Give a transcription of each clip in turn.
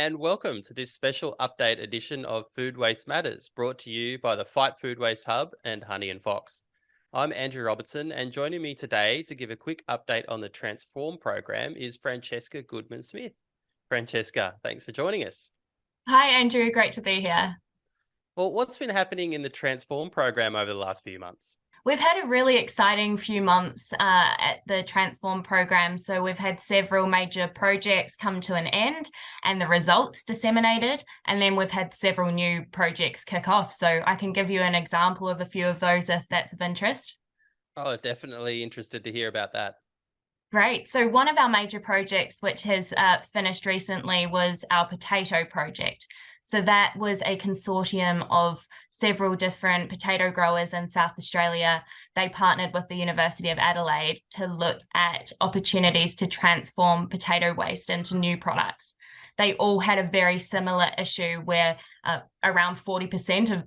and welcome to this special update edition of Food Waste Matters, brought to you by the Fight Food Waste Hub and Honey and Fox. I'm Andrew Robertson, and joining me today to give a quick update on the Transform program is Francesca Goodman-Smith. Francesca, thanks for joining us. Hi, Andrew. Great to be here. Well, what's been happening in the Transform program over the last few months? We've had a really exciting few months at the Transform program. So we've had several major projects come to an end and the results disseminated. And then we've had several new projects kick off. So I can give you an example of a few of those if that's of interest. Oh, definitely interested to hear about that. Great. So one of our major projects, which has finished recently, was our potato project. So that was a consortium of several different potato growers in South Australia. They partnered with the University of Adelaide to look at opportunities to transform potato waste into new products. They all had a very similar issue where around 40% of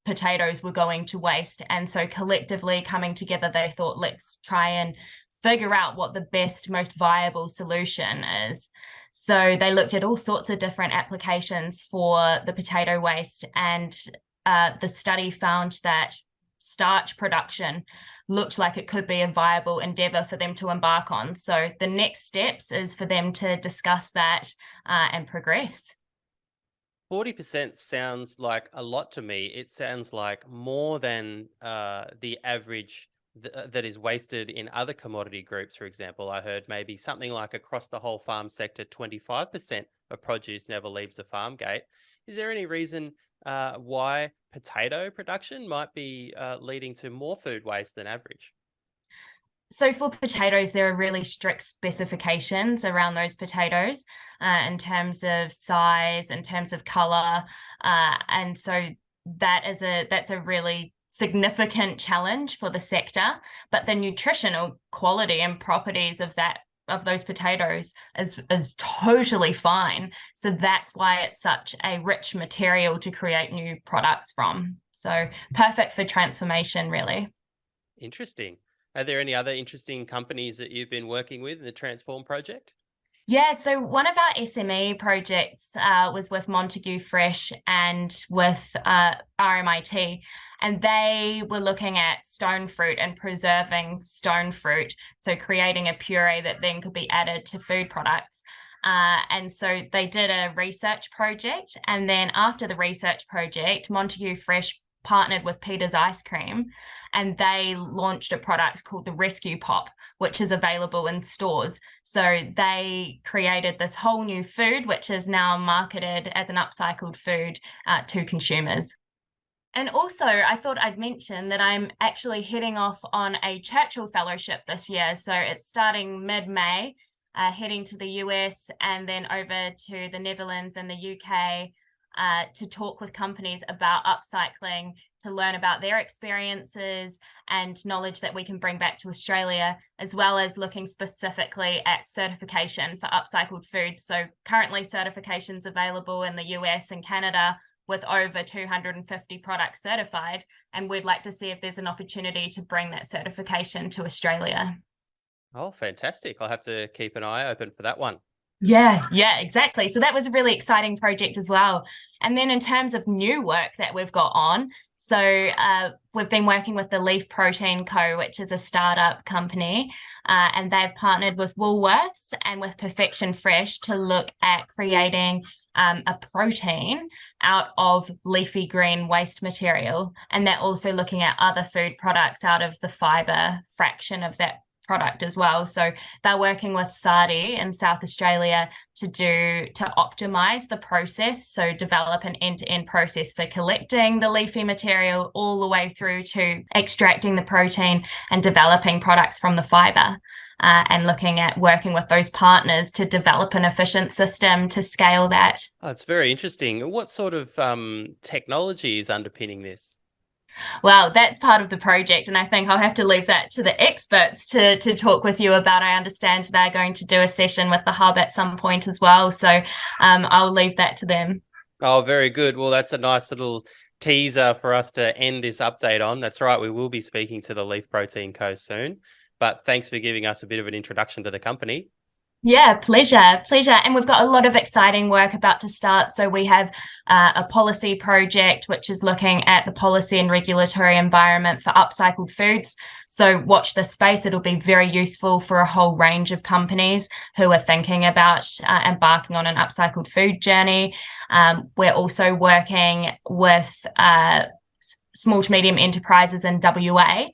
potatoes were going to waste. And so collectively coming together, they thought, let's try and figure out what the best, most viable solution is. So they looked at all sorts of different applications for the potato waste, and the study found that starch production looked like it could be a viable endeavour for them to embark on. So the next steps is for them to discuss that and progress. 40% sounds like a lot to me. It sounds like more than the average that is wasted in other commodity groups. For example, I heard maybe something like across the whole farm sector, 25% of produce never leaves the farm gate. Is there any reason why potato production might be leading to more food waste than average? So for potatoes, there are really strict specifications around those potatoes in terms of size, in terms of color, and so that's a really significant challenge for the sector. But the nutritional quality and properties of those potatoes is totally fine. So that's why it's such a rich material to create new products from. So perfect for transformation, really. Interesting. Are there any other interesting companies that you've been working with in the Transform project? Yeah, so one of our SME projects was with Montague Fresh and with RMIT, and they were looking at stone fruit and preserving stone fruit, so creating a puree that then could be added to food products. And so they did a research project, and then after the research project, Montague Fresh partnered with Peter's Ice Cream, and they launched a product called the Rescue Pop, which is available in stores. So they created this whole new food, which is now marketed as an upcycled food to consumers. And also, I thought I'd mention that I'm actually heading off on a Churchill Fellowship this year. So it's starting mid-May, heading to the US and then over to the Netherlands and the UK to talk with companies about upcycling, to learn about their experiences and knowledge that we can bring back to Australia, as well as looking specifically at certification for upcycled food. So currently certifications available in the US and Canada with over 250 products certified. And we'd like to see if there's an opportunity to bring that certification to Australia. Oh, fantastic. I'll have to keep an eye open for that one. Yeah, exactly. So that was a really exciting project as well. And then in terms of new work that we've got on, so we've been working with the Leaf Protein Co., which is a startup company, and they've partnered with Woolworths and with Perfection Fresh to look at creating a protein out of leafy green waste material. And they're also looking at other food products out of the fibre fraction of that product as well. So they're working with Sardi in South Australia to optimize the process. So develop an end-to-end process for collecting the leafy material all the way through to extracting the protein and developing products from the fiber. And looking at working with those partners to develop an efficient system to scale that. Oh, it's very interesting. What sort of technology is underpinning this? Well, that's part of the project, and I think I'll have to leave that to the experts to talk with you about. I understand they're going to do a session with the hub at some point as well, so I'll leave that to them. Oh, very good. Well, that's a nice little teaser for us to end this update on. That's right, we will be speaking to the Leaf Protein Co. soon, but thanks for giving us a bit of an introduction to the company. Yeah, pleasure, pleasure. And we've got a lot of exciting work about to start. So we have a policy project which is looking at the policy and regulatory environment for upcycled foods. So watch this space. It'll be very useful for a whole range of companies who are thinking about embarking on an upcycled food journey. We're also working with small to medium enterprises in WA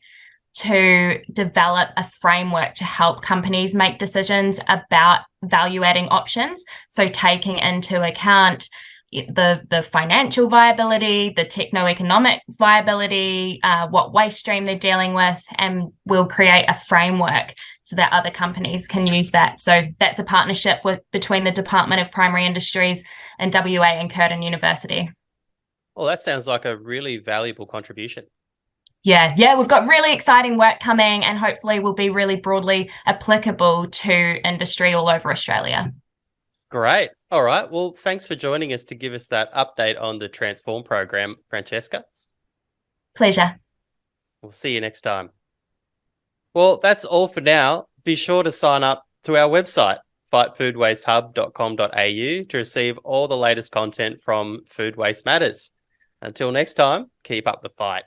to develop a framework to help companies make decisions about value adding options. So taking into account the financial viability, the techno-economic viability, what waste stream they're dealing with, and we'll create a framework so that other companies can use that. So that's a partnership between the Department of Primary Industries and WA and Curtin University. Well, that sounds like a really valuable contribution. Yeah, we've got really exciting work coming and hopefully will be really broadly applicable to industry all over Australia. Great. All right. Well, thanks for joining us to give us that update on the Transform program, Francesca. Pleasure. We'll see you next time. Well, that's all for now. Be sure to sign up to our website, fightfoodwastehub.com.au, to receive all the latest content from Food Waste Matters. Until next time, keep up the fight.